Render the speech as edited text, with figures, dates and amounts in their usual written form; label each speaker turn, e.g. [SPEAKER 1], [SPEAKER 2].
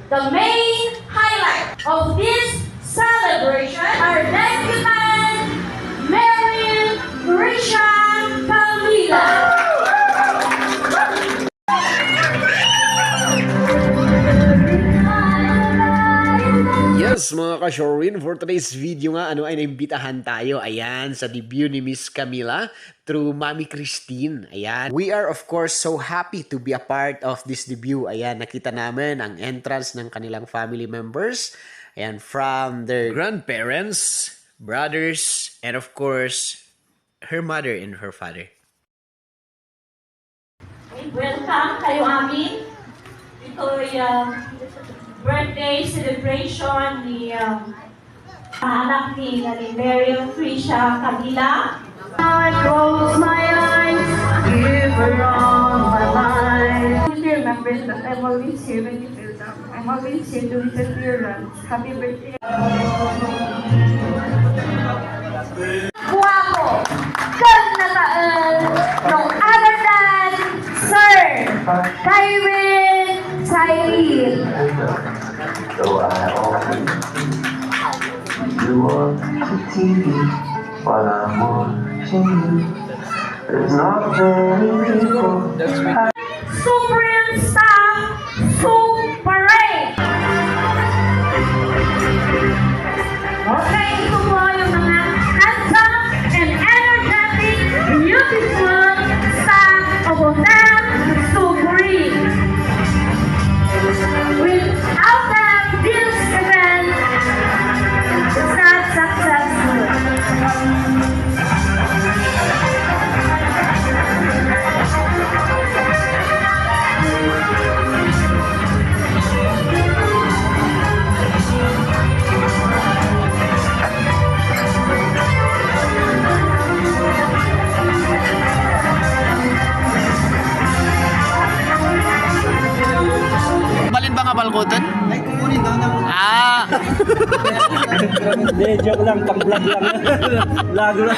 [SPEAKER 1] The main highlight of this celebration are debutant Mary Risha Camila.
[SPEAKER 2] Yes, mga ka-Shorewin, for today's video nga, ay naimbitahan tayo, ayan, sa debut ni Miss Camila through Mami Christine, ayan. We are, of course, so happy to be a part of this debut, ayan, nakita namin ang entrance ng kanilang family members, ayan, from their grandparents, brothers, and of course, her mother and her father.
[SPEAKER 1] Welcome kayo amin. Ito ay birthday celebration ni anak ni Mary Risha Camila. I close my eyes, give her all my life. She remembers that I'm always here when you feel down. I'm always here to listen to your runs. Happy birthday. Guwapo! Ganataan! No other than Sir Kyrene Tyree.
[SPEAKER 3] So I always you on the TV while I'm watching you. There's not many people.
[SPEAKER 1] Supreme Staff Super Parade! Okay, ito po yung mga handsome and energetic, beautiful staff of Hotel Supreme. Without them, this event is not successful.
[SPEAKER 2] Balin ba nga balkoton?
[SPEAKER 4] Ay, kukunin daw ng...
[SPEAKER 2] Ah!
[SPEAKER 4] Hindi, joke lang, pang-vlog lang. Vlog lang.